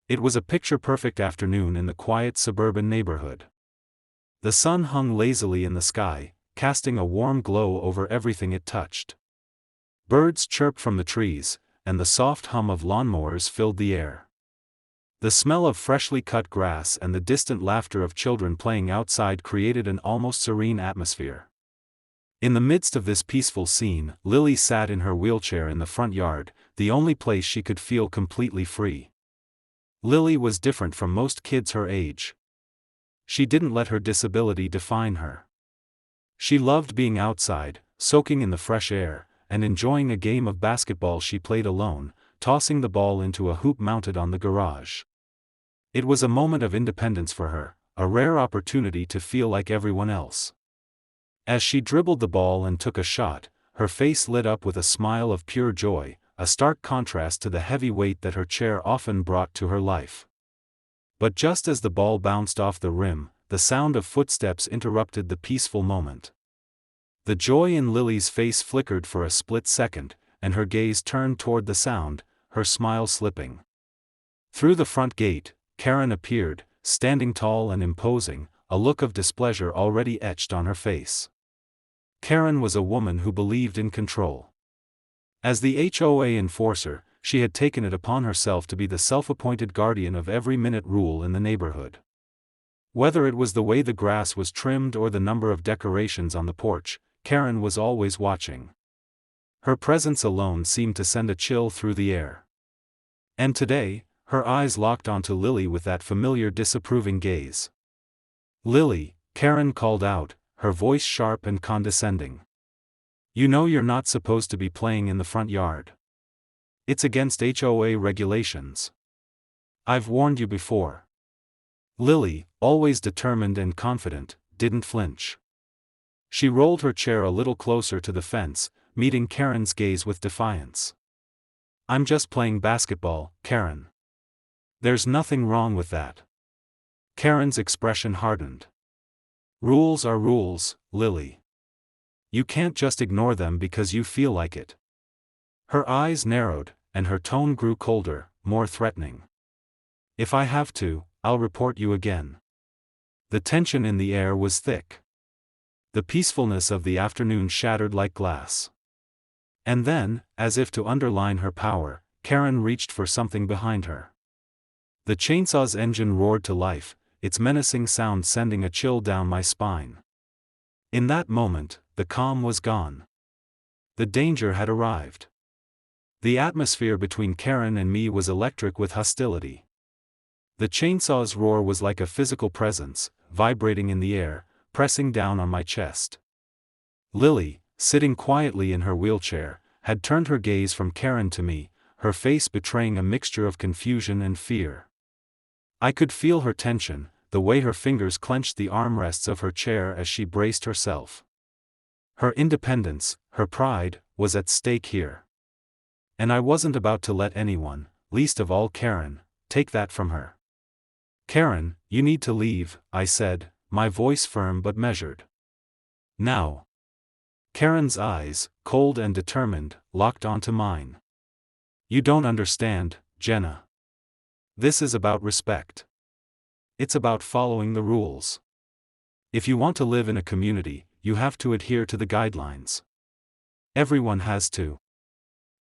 It was a picture-perfect afternoon in the quiet suburban neighborhood. The sun hung lazily in the sky, casting a warm glow over everything it touched. Birds chirped from the trees, and the soft hum of lawnmowers filled the air. The smell of freshly cut grass and the distant laughter of children playing outside created an almost serene atmosphere. In the midst of this peaceful scene, Lily sat in her wheelchair in the front yard, the only place she could feel completely free. Lily was different from most kids her age. She didn't let her disability define her. She loved being outside, soaking in the fresh air, and enjoying a game of basketball she played alone, tossing the ball into a hoop mounted on the garage. It was a moment of independence for her, a rare opportunity to feel like everyone else. As she dribbled the ball and took a shot, her face lit up with a smile of pure joy, a stark contrast to the heavy weight that her chair often brought to her life. But just as the ball bounced off the rim, the sound of footsteps interrupted the peaceful moment. The joy in Lily's face flickered for a split second, and her gaze turned toward the sound, her smile slipping. Through the front gate, Karen appeared, standing tall and imposing, a look of displeasure already etched on her face. Karen was a woman who believed in control. As the HOA enforcer, she had taken it upon herself to be the self-appointed guardian of every minute rule in the neighborhood. Whether it was the way the grass was trimmed or the number of decorations on the porch, Karen was always watching. Her presence alone seemed to send a chill through the air. And today, her eyes locked onto Lily with that familiar disapproving gaze. "Lily," Karen called out, her voice sharp and condescending. "You know you're not supposed to be playing in the front yard. It's against HOA regulations. I've warned you before." Lily, always determined and confident, didn't flinch. She rolled her chair a little closer to the fence, meeting Karen's gaze with defiance. "I'm just playing basketball, Karen. There's nothing wrong with that." Karen's expression hardened. "Rules are rules, Lily. You can't just ignore them because you feel like it." Her eyes narrowed, and her tone grew colder, more threatening. "If I have to, I'll report you again." The tension in the air was thick. The peacefulness of the afternoon shattered like glass. And then, as if to underline her power, Karen reached for something behind her. The chainsaw's engine roared to life, its menacing sound sending a chill down my spine. In that moment, the calm was gone. The danger had arrived. The atmosphere between Karen and me was electric with hostility. The chainsaw's roar was like a physical presence, vibrating in the air, pressing down on my chest. Lily, sitting quietly in her wheelchair, had turned her gaze from Karen to me, her face betraying a mixture of confusion and fear. I could feel her tension, the way her fingers clenched the armrests of her chair as she braced herself. Her independence, her pride, was at stake here. And I wasn't about to let anyone, least of all Karen, take that from her. "Karen, you need to leave," I said, my voice firm but measured. "Now." Karen's eyes, cold and determined, locked onto mine. "You don't understand, Jenna. This is about respect. It's about following the rules. If you want to live in a community, you have to adhere to the guidelines. Everyone has to.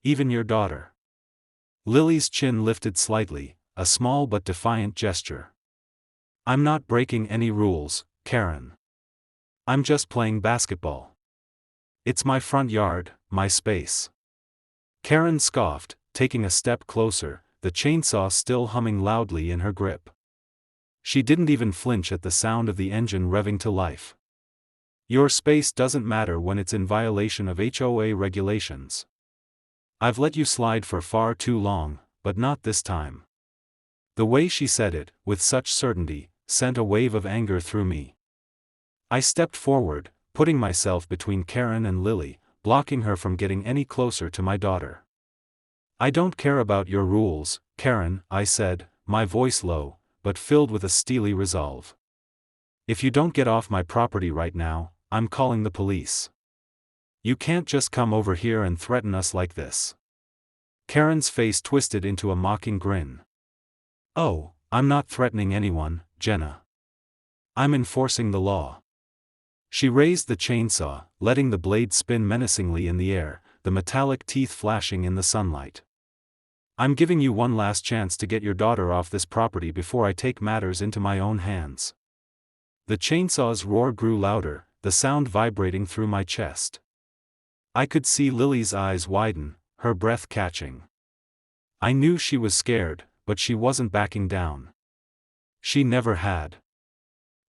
Even your daughter." Lily's chin lifted slightly, a small but defiant gesture. "I'm not breaking any rules, Karen. I'm just playing basketball. It's my front yard, my space." Karen scoffed, taking a step closer, the chainsaw still humming loudly in her grip. She didn't even flinch at the sound of the engine revving to life. "Your space doesn't matter when it's in violation of HOA regulations. I've let you slide for far too long, but not this time." The way she said it, with such certainty, sent a wave of anger through me. I stepped forward, putting myself between Karen and Lily, blocking her from getting any closer to my daughter. "I don't care about your rules, Karen," I said, my voice low, but filled with a steely resolve. "If you don't get off my property right now, I'm calling the police. You can't just come over here and threaten us like this." Karen's face twisted into a mocking grin. Oh, I'm not threatening anyone, Jenna. I'm enforcing the law. She raised the chainsaw, letting the blade spin menacingly in the air, the metallic teeth flashing in the sunlight. I'm giving you one last chance to get your daughter off this property before I take matters into my own hands. The chainsaw's roar grew louder, the sound vibrating through my chest. I could see Lily's eyes widen, her breath catching. I knew she was scared, but she wasn't backing down. She never had.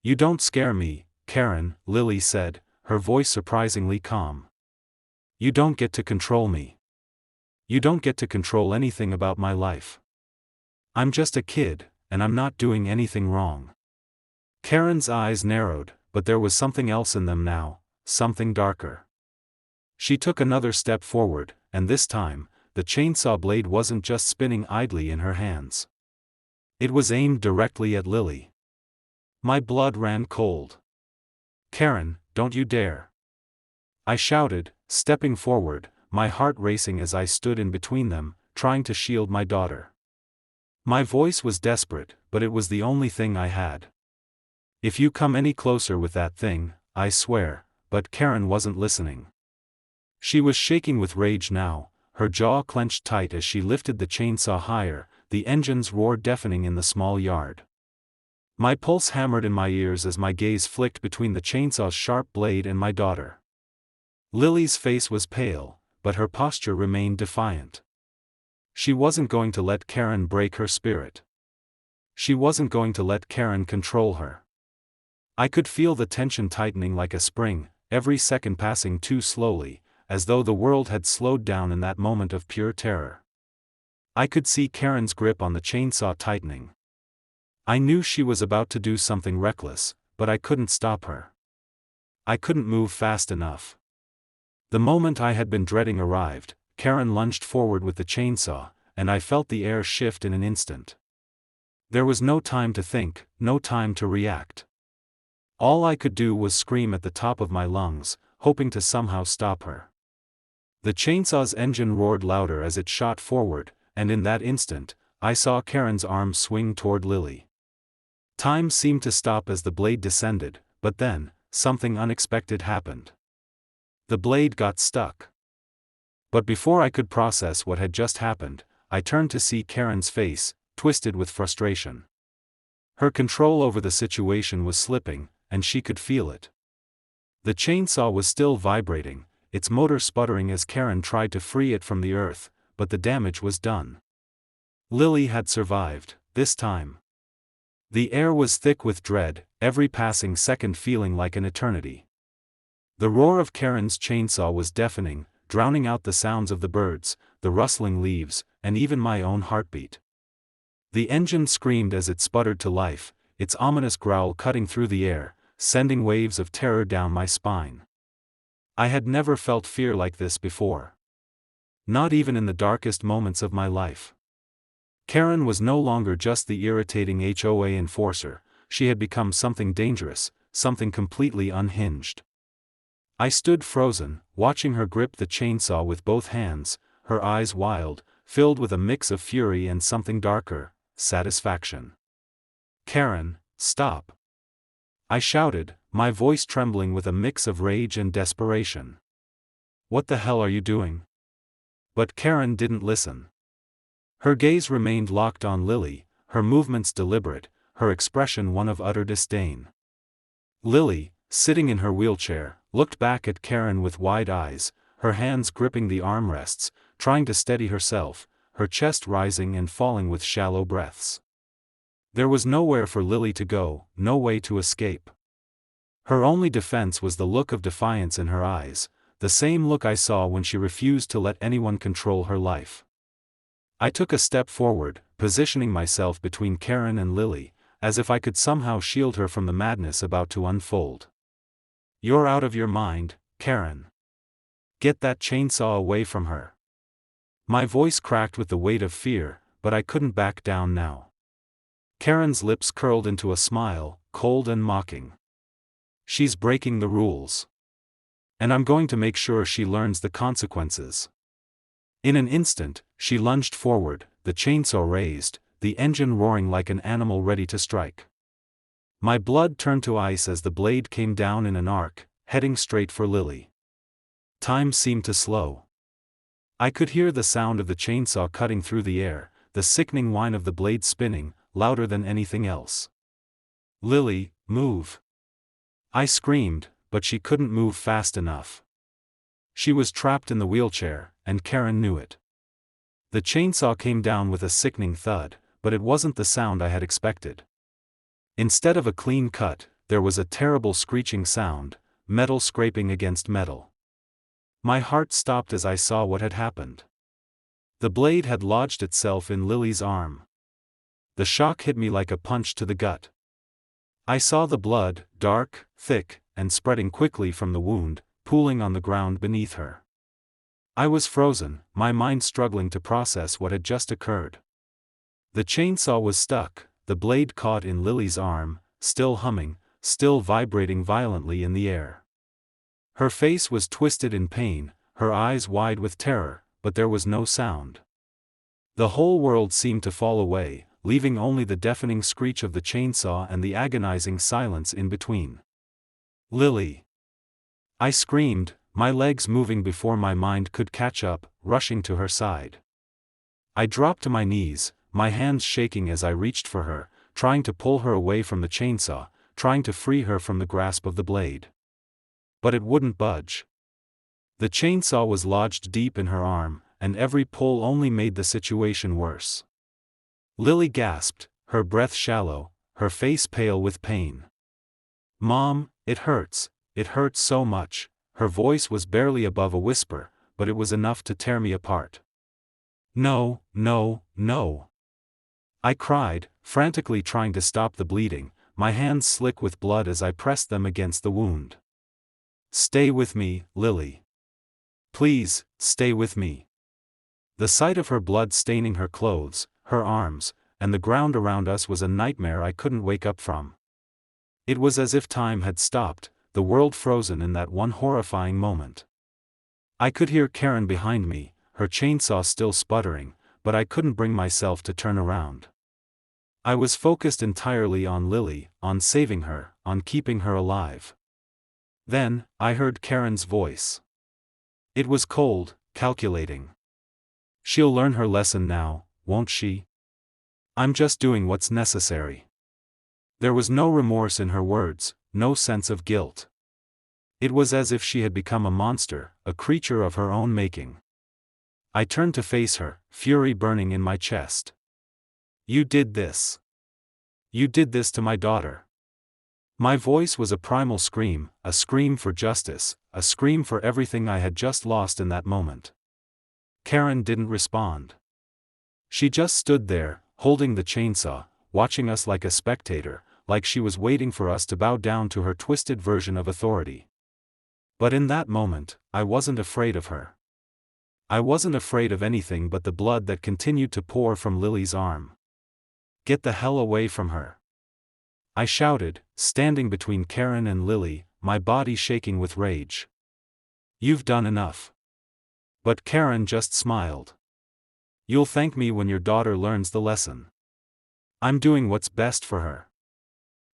You don't scare me, Karen, Lily said, her voice surprisingly calm. You don't get to control me. You don't get to control anything about my life. I'm just a kid, and I'm not doing anything wrong. Karen's eyes narrowed, but there was something else in them now, something darker. She took another step forward, and this time, the chainsaw blade wasn't just spinning idly in her hands. It was aimed directly at Lily. My blood ran cold. Karen, don't you dare! I shouted, stepping forward, my heart racing as I stood in between them, trying to shield my daughter. My voice was desperate, but it was the only thing I had. If you come any closer with that thing, I swear, but Karen wasn't listening. She was shaking with rage now, her jaw clenched tight as she lifted the chainsaw higher, the engine's roar deafening in the small yard. My pulse hammered in my ears as my gaze flicked between the chainsaw's sharp blade and my daughter. Lily's face was pale, but her posture remained defiant. She wasn't going to let Karen break her spirit. She wasn't going to let Karen control her. I could feel the tension tightening like a spring, every second passing too slowly, as though the world had slowed down in that moment of pure terror. I could see Karen's grip on the chainsaw tightening. I knew she was about to do something reckless, but I couldn't stop her. I couldn't move fast enough. The moment I had been dreading arrived, Karen lunged forward with the chainsaw, and I felt the air shift in an instant. There was no time to think, no time to react. All I could do was scream at the top of my lungs, hoping to somehow stop her. The chainsaw's engine roared louder as it shot forward, and in that instant, I saw Karen's arm swing toward Lily. Time seemed to stop as the blade descended, but then, something unexpected happened. The blade got stuck. But before I could process what had just happened, I turned to see Karen's face, twisted with frustration. Her control over the situation was slipping, and she could feel it. The chainsaw was still vibrating, its motor sputtering as Karen tried to free it from the earth, but the damage was done. Lily had survived, this time. The air was thick with dread, every passing second feeling like an eternity. The roar of Karen's chainsaw was deafening, drowning out the sounds of the birds, the rustling leaves, and even my own heartbeat. The engine screamed as it sputtered to life, its ominous growl cutting through the air, sending waves of terror down my spine. I had never felt fear like this before. Not even in the darkest moments of my life. Karen was no longer just the irritating HOA enforcer, she had become something dangerous, something completely unhinged. I stood frozen, watching her grip the chainsaw with both hands, her eyes wild, filled with a mix of fury and something darker, satisfaction. Karen, stop! I shouted, my voice trembling with a mix of rage and desperation. What the hell are you doing? But Karen didn't listen. Her gaze remained locked on Lily, her movements deliberate, her expression one of utter disdain. Lily, sitting in her wheelchair, looked back at Karen with wide eyes, her hands gripping the armrests, trying to steady herself, her chest rising and falling with shallow breaths. There was nowhere for Lily to go, no way to escape. Her only defense was the look of defiance in her eyes, the same look I saw when she refused to let anyone control her life. I took a step forward, positioning myself between Karen and Lily, as if I could somehow shield her from the madness about to unfold. You're out of your mind, Karen. Get that chainsaw away from her. My voice cracked with the weight of fear, but I couldn't back down now. Karen's lips curled into a smile, cold and mocking. She's breaking the rules. And I'm going to make sure she learns the consequences. In an instant, she lunged forward, the chainsaw raised, the engine roaring like an animal ready to strike. My blood turned to ice as the blade came down in an arc, heading straight for Lily. Time seemed to slow. I could hear the sound of the chainsaw cutting through the air, the sickening whine of the blade spinning, louder than anything else. "Lily, move!" I screamed, but she couldn't move fast enough. She was trapped in the wheelchair, and Karen knew it. The chainsaw came down with a sickening thud, but it wasn't the sound I had expected. Instead of a clean cut, there was a terrible screeching sound, metal scraping against metal. My heart stopped as I saw what had happened. The blade had lodged itself in Lily's arm. The shock hit me like a punch to the gut. I saw the blood, dark, thick, and spreading quickly from the wound, pooling on the ground beneath her. I was frozen, my mind struggling to process what had just occurred. The chainsaw was stuck, the blade caught in Lily's arm, still humming, still vibrating violently in the air. Her face was twisted in pain, her eyes wide with terror, but there was no sound. The whole world seemed to fall away, leaving only the deafening screech of the chainsaw and the agonizing silence in between. "Lily!" I screamed, my legs moving before my mind could catch up, rushing to her side. I dropped to my knees, my hands shaking as I reached for her, trying to pull her away from the chainsaw, trying to free her from the grasp of the blade. But it wouldn't budge. The chainsaw was lodged deep in her arm, and every pull only made the situation worse. Lily gasped, her breath shallow, her face pale with pain. "Mom, it hurts so much." Her voice was barely above a whisper, but it was enough to tear me apart. "No, no, no!" I cried, frantically trying to stop the bleeding, my hands slick with blood as I pressed them against the wound. "Stay with me, Lily. Please, stay with me." The sight of her blood staining her clothes, her arms, and the ground around us was a nightmare I couldn't wake up from. It was as if time had stopped, the world frozen in that one horrifying moment. I could hear Karen behind me, her chainsaw still sputtering, but I couldn't bring myself to turn around. I was focused entirely on Lily, on saving her, on keeping her alive. Then, I heard Karen's voice. It was cold, calculating. "She'll learn her lesson now, won't she? I'm just doing what's necessary." There was no remorse in her words, no sense of guilt. It was as if she had become a monster, a creature of her own making. I turned to face her, fury burning in my chest. "You did this. You did this to my daughter." My voice was a primal scream, a scream for justice, a scream for everything I had just lost in that moment. Karen didn't respond. She just stood there, holding the chainsaw, watching us like a spectator, like she was waiting for us to bow down to her twisted version of authority. But in that moment, I wasn't afraid of her. I wasn't afraid of anything but the blood that continued to pour from Lily's arm. "Get the hell away from her!" I shouted, standing between Karen and Lily, my body shaking with rage. "You've done enough." But Karen just smiled. "You'll thank me when your daughter learns the lesson. I'm doing what's best for her."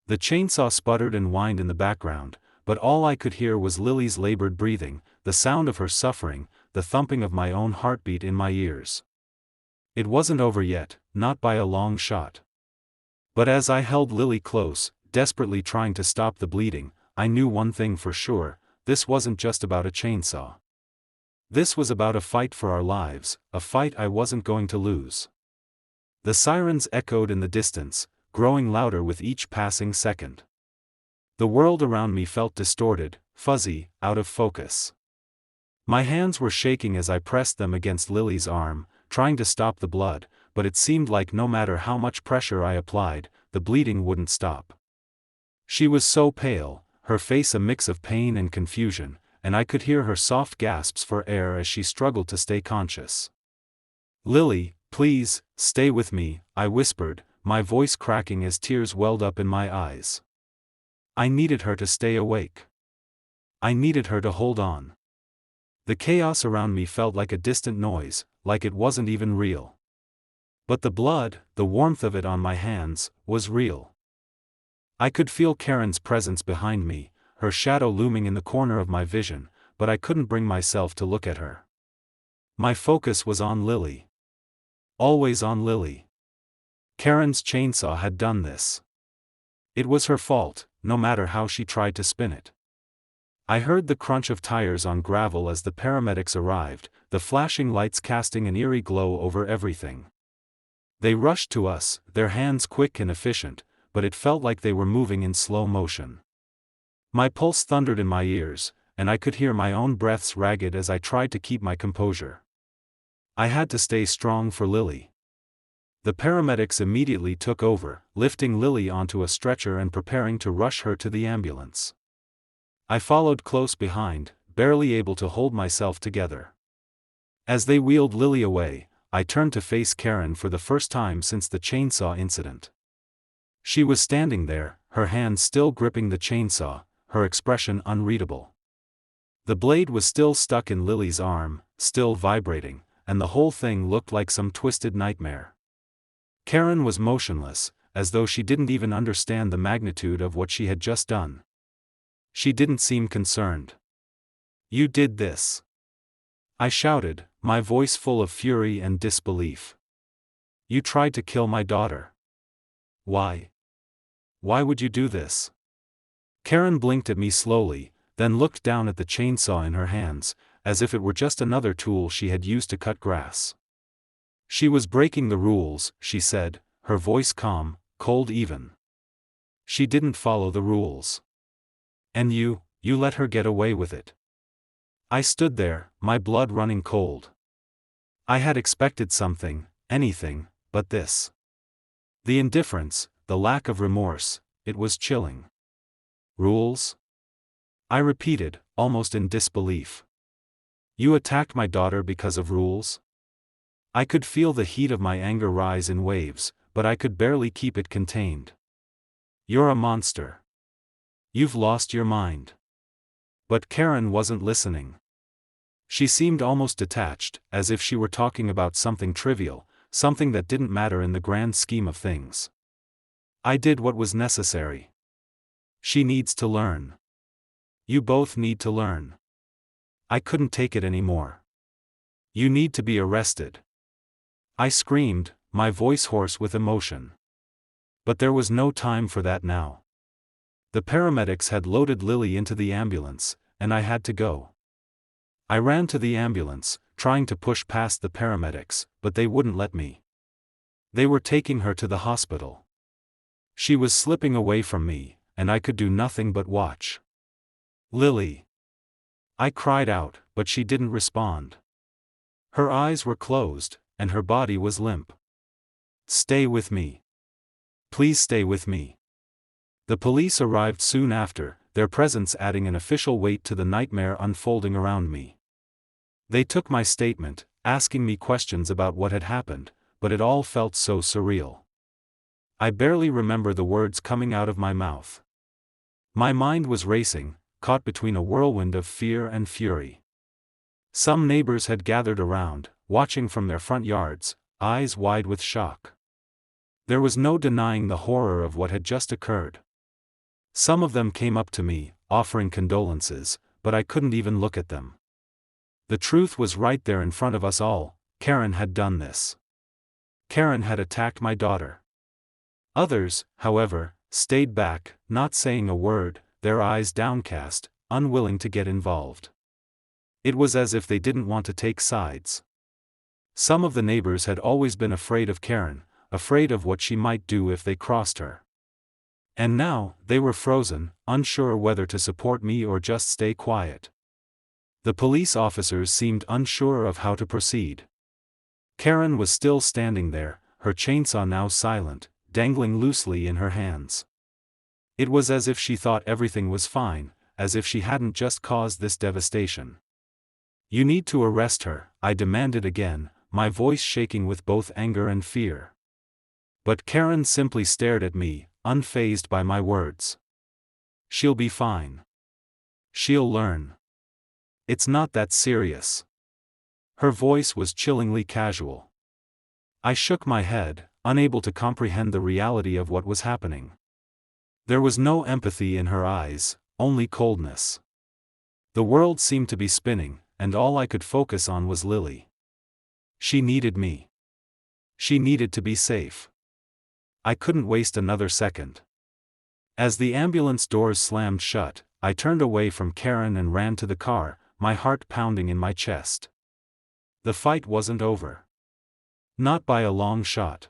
The chainsaw sputtered and whined in the background, but all I could hear was Lily's labored breathing, the sound of her suffering, the thumping of my own heartbeat in my ears. It wasn't over yet, not by a long shot. But as I held Lily close, desperately trying to stop the bleeding, I knew one thing for sure: this wasn't just about a chainsaw. This was about a fight for our lives, a fight I wasn't going to lose. The sirens echoed in the distance, growing louder with each passing second. The world around me felt distorted, fuzzy, out of focus. My hands were shaking as I pressed them against Lily's arm, trying to stop the blood, but it seemed like no matter how much pressure I applied, the bleeding wouldn't stop. She was so pale, her face a mix of pain and confusion, and I could hear her soft gasps for air as she struggled to stay conscious. "Lily, please, stay with me," I whispered, my voice cracking as tears welled up in my eyes. I needed her to stay awake. I needed her to hold on. The chaos around me felt like a distant noise, like it wasn't even real. But the blood, the warmth of it on my hands, was real. I could feel Karen's presence behind me, her shadow looming in the corner of my vision, but I couldn't bring myself to look at her. My focus was on Lily. Always on Lily. Karen's chainsaw had done this. It was her fault, no matter how she tried to spin it. I heard the crunch of tires on gravel as the paramedics arrived, the flashing lights casting an eerie glow over everything. They rushed to us, their hands quick and efficient, but it felt like they were moving in slow motion. My pulse thundered in my ears, and I could hear my own breaths ragged as I tried to keep my composure. I had to stay strong for Lily. The paramedics immediately took over, lifting Lily onto a stretcher and preparing to rush her to the ambulance. I followed close behind, barely able to hold myself together. As they wheeled Lily away, I turned to face Karen for the first time since the chainsaw incident. She was standing there, her hand still gripping the chainsaw, her expression unreadable. The blade was still stuck in Lily's arm, still vibrating, and the whole thing looked like some twisted nightmare. Karen was motionless, as though she didn't even understand the magnitude of what she had just done. She didn't seem concerned. "You did this!" I shouted, my voice full of fury and disbelief. "You tried to kill my daughter. Why? Why would you do this?" Karen blinked at me slowly, then looked down at the chainsaw in her hands, as if it were just another tool she had used to cut grass. "She was breaking the rules," she said, her voice calm, cold even. "She didn't follow the rules. And you let her get away with it." I stood there, my blood running cold. I had expected something, anything, but this. The indifference, the lack of remorse, it was chilling. "Rules?" I repeated, almost in disbelief. "You attacked my daughter because of rules?" I could feel the heat of my anger rise in waves, but I could barely keep it contained. "You're a monster. You've lost your mind." But Karen wasn't listening. She seemed almost detached, as if she were talking about something trivial, something that didn't matter in the grand scheme of things. "I did what was necessary. She needs to learn. You both need to learn. I couldn't take it anymore. You need to be arrested." I screamed, my voice hoarse with emotion. But there was no time for that now. The paramedics had loaded Lily into the ambulance, and I had to go. I ran to the ambulance, trying to push past the paramedics, but they wouldn't let me. They were taking her to the hospital. She was slipping away from me, and I could do nothing but watch. "Lily!" I cried out, but she didn't respond. Her eyes were closed, and her body was limp. "Stay with me. Please stay with me." The police arrived soon after, their presence adding an official weight to the nightmare unfolding around me. They took my statement, asking me questions about what had happened, but it all felt so surreal. I barely remember the words coming out of my mouth. My mind was racing, caught between a whirlwind of fear and fury. Some neighbors had gathered around, watching from their front yards, eyes wide with shock. There was no denying the horror of what had just occurred. Some of them came up to me, offering condolences, but I couldn't even look at them. The truth was right there in front of us all. Karen had done this. Karen had attacked my daughter. Others, however, stayed back, not saying a word, their eyes downcast, unwilling to get involved. It was as if they didn't want to take sides. Some of the neighbors had always been afraid of Karen, afraid of what she might do if they crossed her. And now, they were frozen, unsure whether to support me or just stay quiet. The police officers seemed unsure of how to proceed. Karen was still standing there, her chainsaw now silent, dangling loosely in her hands. It was as if she thought everything was fine, as if she hadn't just caused this devastation. "You need to arrest her," I demanded again, my voice shaking with both anger and fear. But Karen simply stared at me, unfazed by my words. "She'll be fine. She'll learn. It's not that serious." Her voice was chillingly casual. I shook my head, unable to comprehend the reality of what was happening. There was no empathy in her eyes, only coldness. The world seemed to be spinning, and all I could focus on was Lily. She needed me. She needed to be safe. I couldn't waste another second. As the ambulance doors slammed shut, I turned away from Karen and ran to the car, my heart pounding in my chest. The fight wasn't over. Not by a long shot.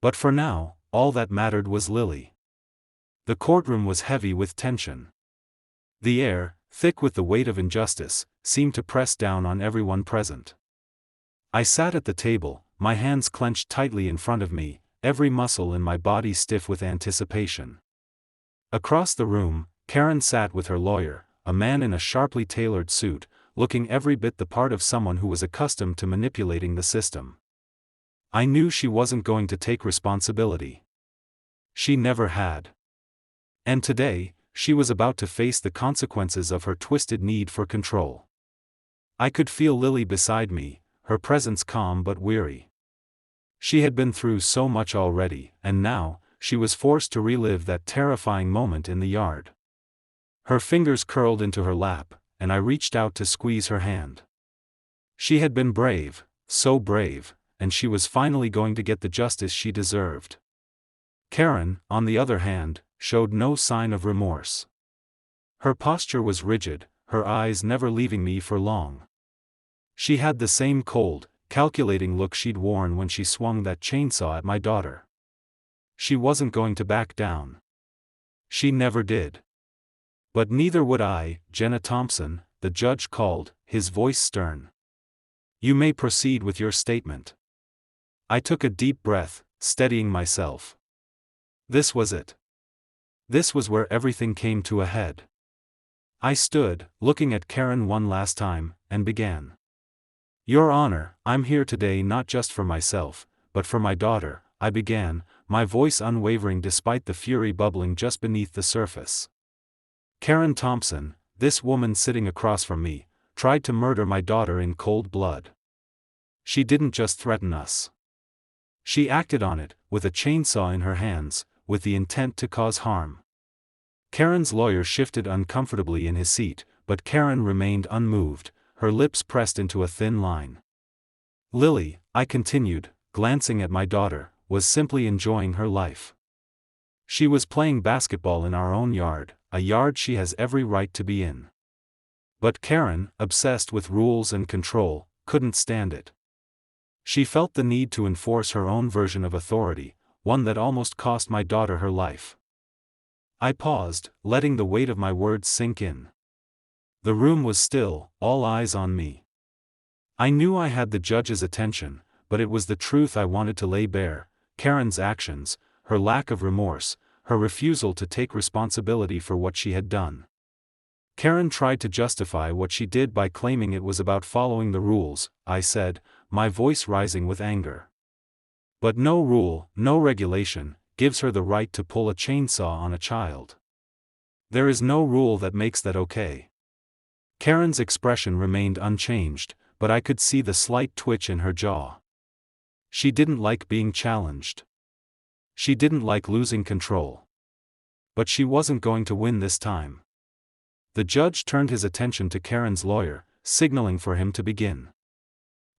But for now, all that mattered was Lily. The courtroom was heavy with tension. The air, thick with the weight of injustice, seemed to press down on everyone present. I sat at the table, my hands clenched tightly in front of me, every muscle in my body stiff with anticipation. Across the room, Karen sat with her lawyer, a man in a sharply tailored suit, looking every bit the part of someone who was accustomed to manipulating the system. I knew she wasn't going to take responsibility. She never had. And today, she was about to face the consequences of her twisted need for control. I could feel Lily beside me, her presence calm but weary. She had been through so much already, and now, she was forced to relive that terrifying moment in the yard. Her fingers curled into her lap, and I reached out to squeeze her hand. She had been brave, so brave, and she was finally going to get the justice she deserved. Karen, on the other hand, showed no sign of remorse. Her posture was rigid, her eyes never leaving me for long. She had the same cold, calculating look she'd worn when she swung that chainsaw at my daughter. She wasn't going to back down. She never did. But neither would I. Jenna Thompson, the judge called, his voice stern. You may proceed with your statement. I took a deep breath, steadying myself. This was it. This was where everything came to a head. I stood, looking at Karen one last time, and began. Your Honor, I'm here today not just for myself, but for my daughter, I began, my voice unwavering despite the fury bubbling just beneath the surface. Karen Thompson, this woman sitting across from me, tried to murder my daughter in cold blood. She didn't just threaten us. She acted on it, with a chainsaw in her hands, with the intent to cause harm. Karen's lawyer shifted uncomfortably in his seat, but Karen remained unmoved, her lips pressed into a thin line. Lily, I continued, glancing at my daughter, was simply enjoying her life. She was playing basketball in our own yard, a yard she has every right to be in. But Karen, obsessed with rules and control, couldn't stand it. She felt the need to enforce her own version of authority, one that almost cost my daughter her life. I paused, letting the weight of my words sink in. The room was still, all eyes on me. I knew I had the judge's attention, but it was the truth I wanted to lay bare. Karen's actions, her lack of remorse, her refusal to take responsibility for what she had done. Karen tried to justify what she did by claiming it was about following the rules, I said, my voice rising with anger. But no rule, no regulation, gives her the right to pull a chainsaw on a child. There is no rule that makes that okay. Karen's expression remained unchanged, but I could see the slight twitch in her jaw. She didn't like being challenged. She didn't like losing control. But she wasn't going to win this time. The judge turned his attention to Karen's lawyer, signaling for him to begin.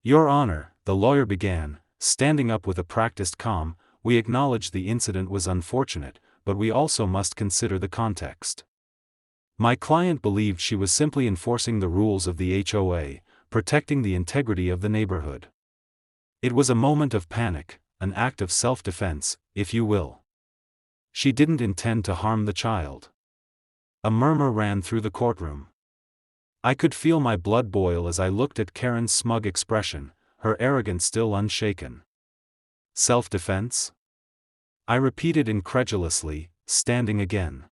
Your Honor, the lawyer began, standing up with a practiced calm, we acknowledge the incident was unfortunate, but we also must consider the context. My client believed she was simply enforcing the rules of the HOA, protecting the integrity of the neighborhood. It was a moment of panic, an act of self-defense, if you will. She didn't intend to harm the child. A murmur ran through the courtroom. I could feel my blood boil as I looked at Karen's smug expression, her arrogance still unshaken. Self-defense? I repeated incredulously, standing again.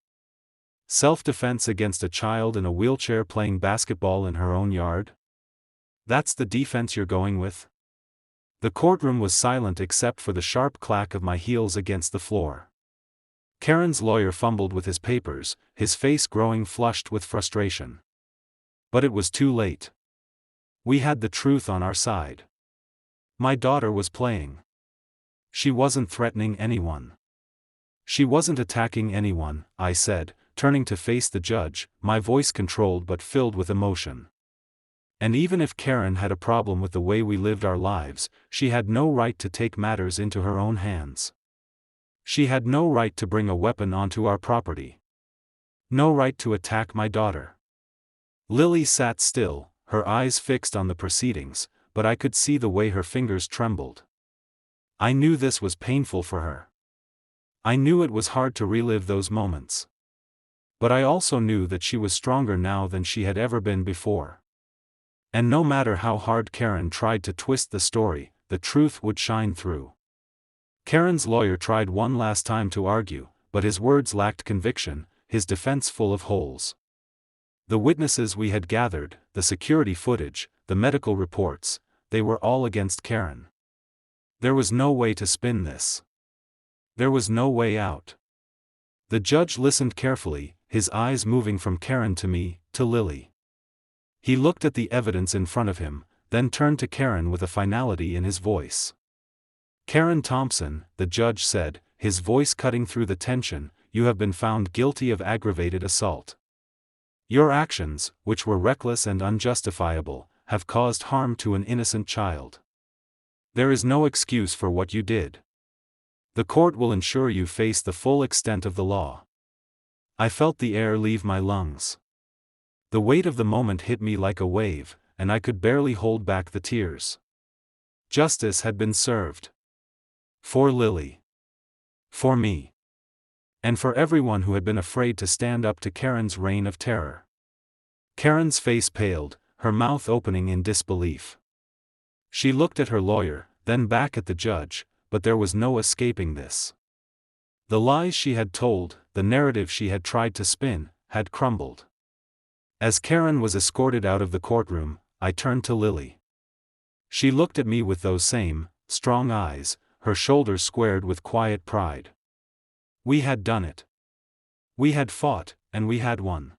Self-defense against a child in a wheelchair playing basketball in her own yard? That's the defense you're going with? The courtroom was silent except for the sharp clack of my heels against the floor. Karen's lawyer fumbled with his papers, his face growing flushed with frustration. But it was too late. We had the truth on our side. My daughter was playing. She wasn't threatening anyone. She wasn't attacking anyone, I said, turning to face the judge, my voice controlled but filled with emotion. And even if Karen had a problem with the way we lived our lives, she had no right to take matters into her own hands. She had no right to bring a weapon onto our property. No right to attack my daughter. Lily sat still, her eyes fixed on the proceedings, but I could see the way her fingers trembled. I knew this was painful for her. I knew it was hard to relive those moments. But I also knew that she was stronger now than she had ever been before. And no matter how hard Karen tried to twist the story, the truth would shine through. Karen's lawyer tried one last time to argue, but his words lacked conviction, his defense full of holes. The witnesses we had gathered, the security footage, the medical reports, they were all against Karen. There was no way to spin this. There was no way out. The judge listened carefully, his eyes moving from Karen to me, to Lily. He looked at the evidence in front of him, then turned to Karen with a finality in his voice. Karen Thompson, the judge said, his voice cutting through the tension, you have been found guilty of aggravated assault. Your actions, which were reckless and unjustifiable, have caused harm to an innocent child. There is no excuse for what you did. The court will ensure you face the full extent of the law. I felt the air leave my lungs. The weight of the moment hit me like a wave, and I could barely hold back the tears. Justice had been served. For Lily. For me. And for everyone who had been afraid to stand up to Karen's reign of terror. Karen's face paled, her mouth opening in disbelief. She looked at her lawyer, then back at the judge, but there was no escaping this. The lies she had told, the narrative she had tried to spin, had crumbled. As Karen was escorted out of the courtroom, I turned to Lily. She looked at me with those same, strong eyes, her shoulders squared with quiet pride. We had done it. We had fought, and we had won.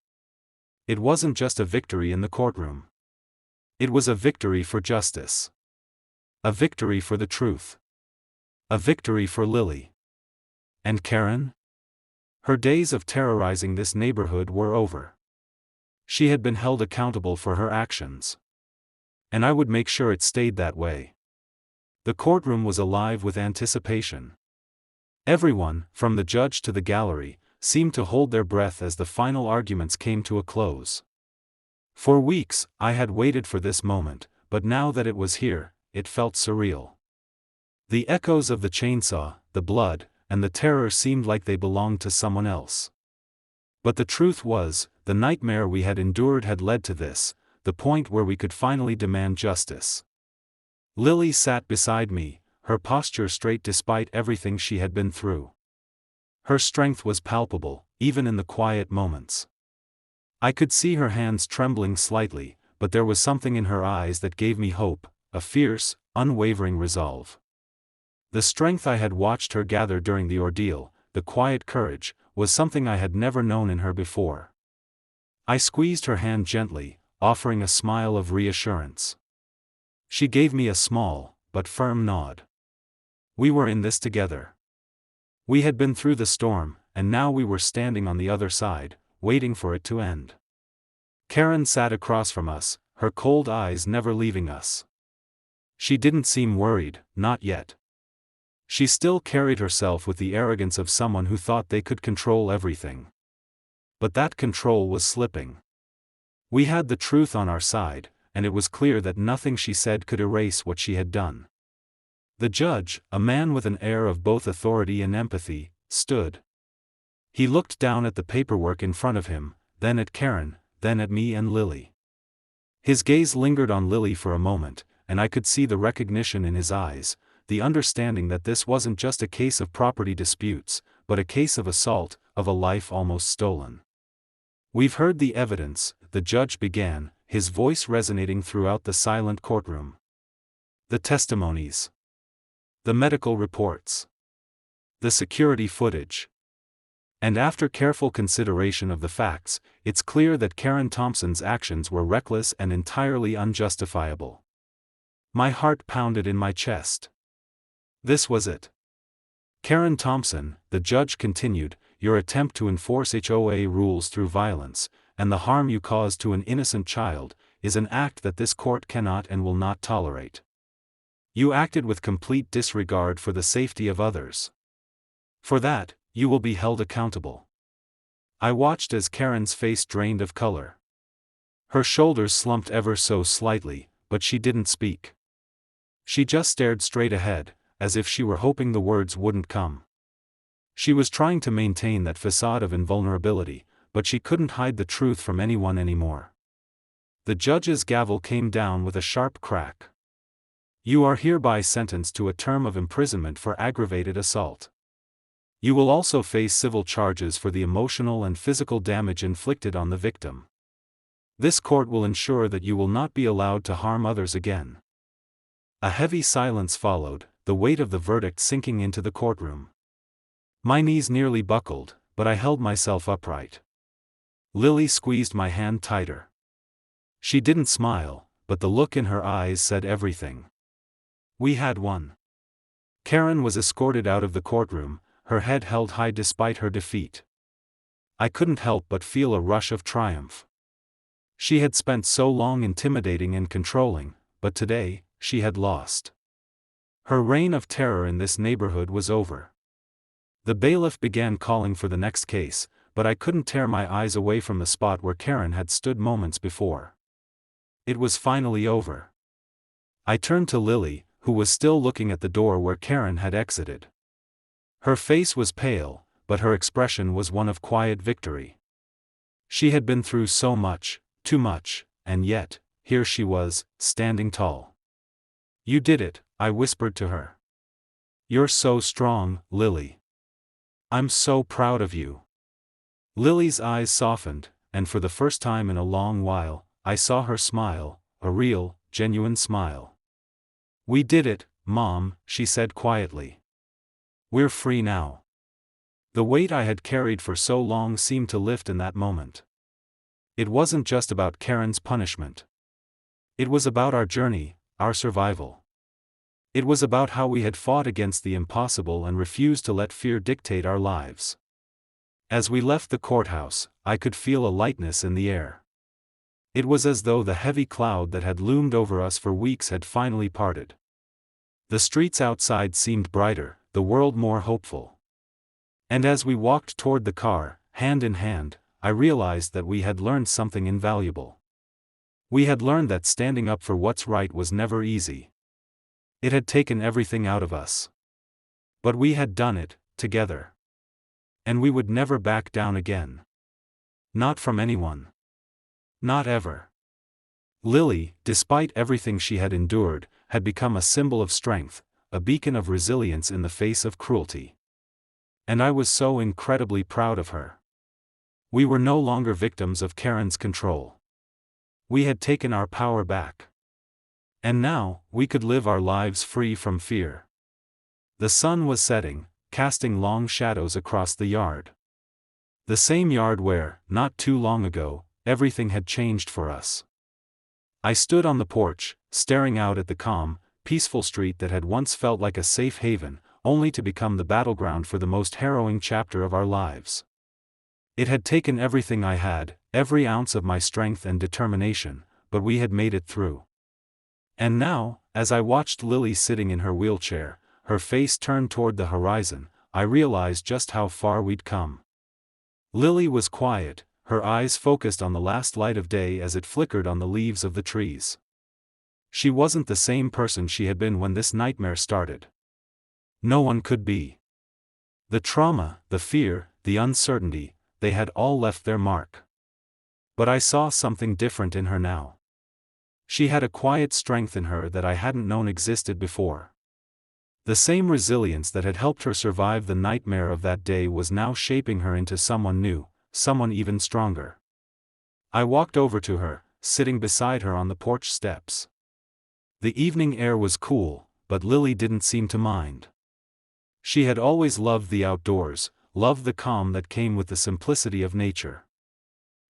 It wasn't just a victory in the courtroom. It was a victory for justice. A victory for the truth. A victory for Lily. And Karen? Her days of terrorizing this neighborhood were over. She had been held accountable for her actions. And I would make sure it stayed that way. The courtroom was alive with anticipation. Everyone, from the judge to the gallery, seemed to hold their breath as the final arguments came to a close. For weeks, I had waited for this moment, but now that it was here, it felt surreal. The echoes of the chainsaw, the blood, and the terror seemed like they belonged to someone else. But the truth was, the nightmare we had endured had led to this, the point where we could finally demand justice. Lily sat beside me, her posture straight despite everything she had been through. Her strength was palpable, even in the quiet moments. I could see her hands trembling slightly, but there was something in her eyes that gave me hope, a fierce, unwavering resolve. The strength I had watched her gather during the ordeal, the quiet courage, was something I had never known in her before. I squeezed her hand gently, offering a smile of reassurance. She gave me a small, but firm nod. We were in this together. We had been through the storm, and now we were standing on the other side, waiting for it to end. Karen sat across from us, her cold eyes never leaving us. She didn't seem worried, not yet. She still carried herself with the arrogance of someone who thought they could control everything. But that control was slipping. We had the truth on our side, and it was clear that nothing she said could erase what she had done. The judge, a man with an air of both authority and empathy, stood. He looked down at the paperwork in front of him, then at Karen, then at me and Lily. His gaze lingered on Lily for a moment, and I could see the recognition in his eyes, the understanding that this wasn't just a case of property disputes, but a case of assault, of a life almost stolen. We've heard the evidence, the judge began, his voice resonating throughout the silent courtroom. The testimonies. The medical reports. The security footage. And after careful consideration of the facts, it's clear that Karen Thompson's actions were reckless and entirely unjustifiable. My heart pounded in my chest. This was it. Karen Thompson, the judge continued, your attempt to enforce HOA rules through violence, and the harm you caused to an innocent child, is an act that this court cannot and will not tolerate. You acted with complete disregard for the safety of others. For that, you will be held accountable. I watched as Karen's face drained of color. Her shoulders slumped ever so slightly, but she didn't speak. She just stared straight ahead, as if she were hoping the words wouldn't come. She was trying to maintain that facade of invulnerability, but she couldn't hide the truth from anyone anymore. The judge's gavel came down with a sharp crack. You are hereby sentenced to a term of imprisonment for aggravated assault. You will also face civil charges for the emotional and physical damage inflicted on the victim. This court will ensure that you will not be allowed to harm others again. A heavy silence followed, the weight of the verdict sinking into the courtroom. My knees nearly buckled, but I held myself upright. Lily squeezed my hand tighter. She didn't smile, but the look in her eyes said everything. We had won. Karen was escorted out of the courtroom, her head held high despite her defeat. I couldn't help but feel a rush of triumph. She had spent so long intimidating and controlling, but today, she had lost. Her reign of terror in this neighborhood was over. The bailiff began calling for the next case, but I couldn't tear my eyes away from the spot where Karen had stood moments before. It was finally over. I turned to Lily, who was still looking at the door where Karen had exited. Her face was pale, but her expression was one of quiet victory. She had been through so much, too much, and yet, here she was, standing tall. You did it, I whispered to her. You're so strong, Lily. I'm so proud of you. Lily's eyes softened, and for the first time in a long while, I saw her smile, a real, genuine smile. We did it, Mom, she said quietly. We're free now. The weight I had carried for so long seemed to lift in that moment. It wasn't just about Karen's punishment. It was about our journey, our survival. It was about how we had fought against the impossible and refused to let fear dictate our lives. As we left the courthouse, I could feel a lightness in the air. It was as though the heavy cloud that had loomed over us for weeks had finally parted. The streets outside seemed brighter, the world more hopeful. And as we walked toward the car, hand in hand, I realized that we had learned something invaluable. We had learned that standing up for what's right was never easy. It had taken everything out of us. But we had done it, together. And we would never back down again. Not from anyone. Not ever. Lily, despite everything she had endured, had become a symbol of strength, a beacon of resilience in the face of cruelty. And I was so incredibly proud of her. We were no longer victims of Karen's control. We had taken our power back. And now, we could live our lives free from fear. The sun was setting, casting long shadows across the yard. The same yard where, not too long ago, everything had changed for us. I stood on the porch, staring out at the calm, peaceful street that had once felt like a safe haven, only to become the battleground for the most harrowing chapter of our lives. It had taken everything I had, every ounce of my strength and determination, but we had made it through. And now, as I watched Lily sitting in her wheelchair, her face turned toward the horizon, I realized just how far we'd come. Lily was quiet, her eyes focused on the last light of day as it flickered on the leaves of the trees. She wasn't the same person she had been when this nightmare started. No one could be. The trauma, the fear, the uncertainty, they had all left their mark. But I saw something different in her now. She had a quiet strength in her that I hadn't known existed before. The same resilience that had helped her survive the nightmare of that day was now shaping her into someone new, someone even stronger. I walked over to her, sitting beside her on the porch steps. The evening air was cool, but Lily didn't seem to mind. She had always loved the outdoors, loved the calm that came with the simplicity of nature.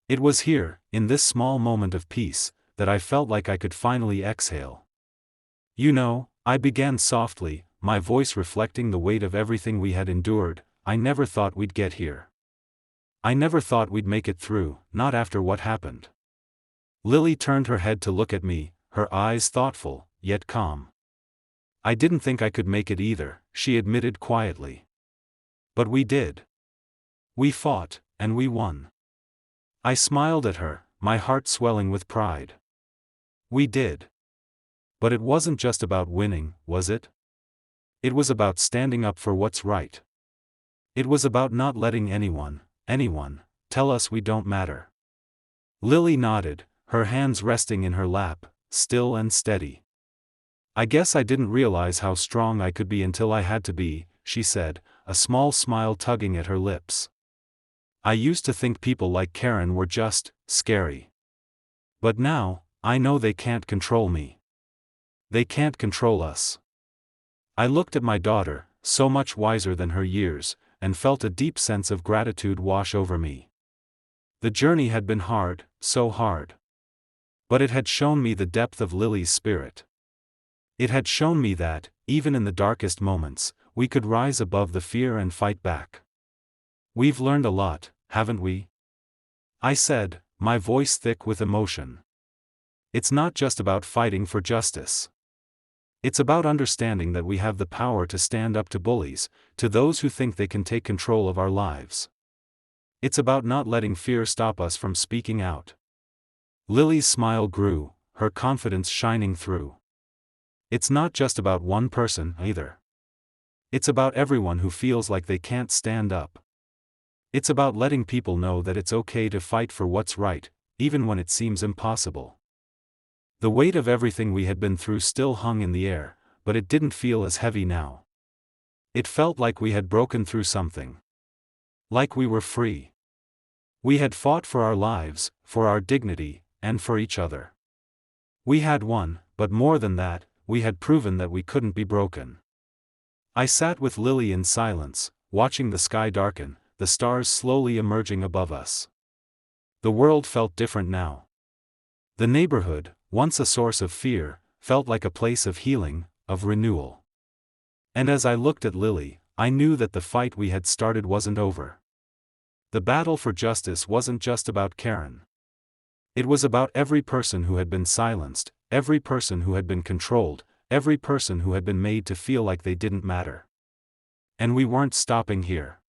It was here, in this small moment of peace, that I felt like I could finally exhale. You know, I began softly, my voice reflecting the weight of everything we had endured. I never thought we'd get here. I never thought we'd make it through, not after what happened. Lily turned her head to look at me, her eyes thoughtful, yet calm. I didn't think I could make it either, she admitted quietly. But we did. We fought, and we won. I smiled at her, my heart swelling with pride. We did. But it wasn't just about winning, was it? It was about standing up for what's right. It was about not letting anyone, tell us we don't matter. Lily nodded, her hands resting in her lap, still and steady. I guess I didn't realize how strong I could be until I had to be, she said, a small smile tugging at her lips. I used to think people like Karen were just scary. But now, I know they can't control me. They can't control us. I looked at my daughter, so much wiser than her years, and felt a deep sense of gratitude wash over me. The journey had been hard, so hard. But it had shown me the depth of Lily's spirit. It had shown me that, even in the darkest moments, we could rise above the fear and fight back. We've learned a lot, haven't we? I said, my voice thick with emotion. It's not just about fighting for justice. It's about understanding that we have the power to stand up to bullies, to those who think they can take control of our lives. It's about not letting fear stop us from speaking out. Lily's smile grew, her confidence shining through. It's not just about one person, either. It's about everyone who feels like they can't stand up. It's about letting people know that it's okay to fight for what's right, even when it seems impossible. The weight of everything we had been through still hung in the air, but it didn't feel as heavy now. It felt like we had broken through something. Like we were free. We had fought for our lives, for our dignity, and for each other. We had won, but more than that, we had proven that we couldn't be broken. I sat with Lily in silence, watching the sky darken, the stars slowly emerging above us. The world felt different now. The neighborhood, once a source of fear, felt like a place of healing, of renewal. And as I looked at Lily, I knew that the fight we had started wasn't over. The battle for justice wasn't just about Karen. It was about every person who had been silenced, every person who had been controlled, every person who had been made to feel like they didn't matter. And we weren't stopping here.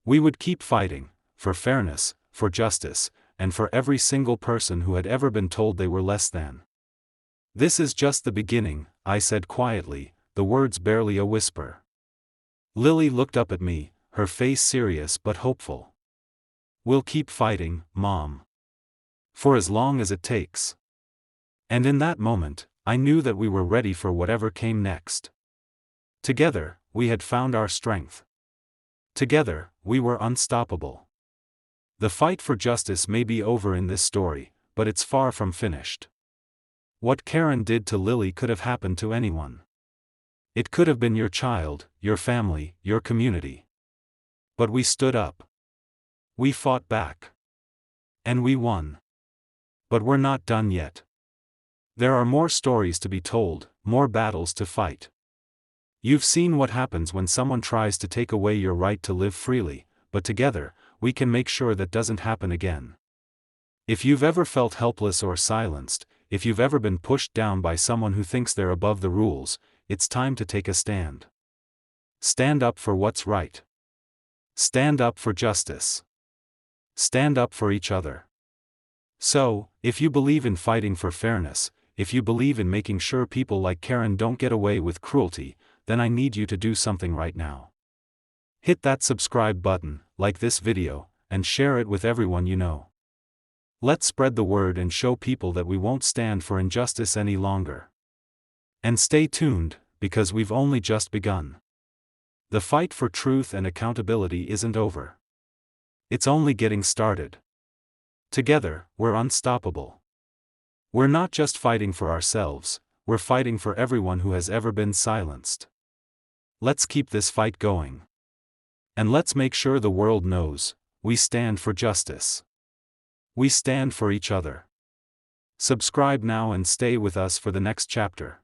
We would keep fighting, for fairness, for justice, and for every single person who had ever been told they were less than. This is just the beginning, I said quietly, the words barely a whisper. Lily looked up at me, her face serious but hopeful. We'll keep fighting, Mom. For as long as it takes. And in that moment, I knew that we were ready for whatever came next. Together, we had found our strength. Together, we were unstoppable. The fight for justice may be over in this story, but it's far from finished. What Karen did to Lily could have happened to anyone. It could have been your child, your family, your community. But we stood up. We fought back. And we won. But we're not done yet. There are more stories to be told, more battles to fight. You've seen what happens when someone tries to take away your right to live freely, but together, we can make sure that doesn't happen again. If you've ever felt helpless or silenced, if you've ever been pushed down by someone who thinks they're above the rules, it's time to take a stand. Stand up for what's right. Stand up for justice. Stand up for each other. So, if you believe in fighting for fairness, if you believe in making sure people like Karen don't get away with cruelty, then I need you to do something right now. Hit that subscribe button, like this video, and share it with everyone you know. Let's spread the word and show people that we won't stand for injustice any longer. And stay tuned, because we've only just begun. The fight for truth and accountability isn't over. It's only getting started. Together, we're unstoppable. We're not just fighting for ourselves, we're fighting for everyone who has ever been silenced. Let's keep this fight going. And let's make sure the world knows, we stand for justice. We stand for each other. Subscribe now and stay with us for the next chapter.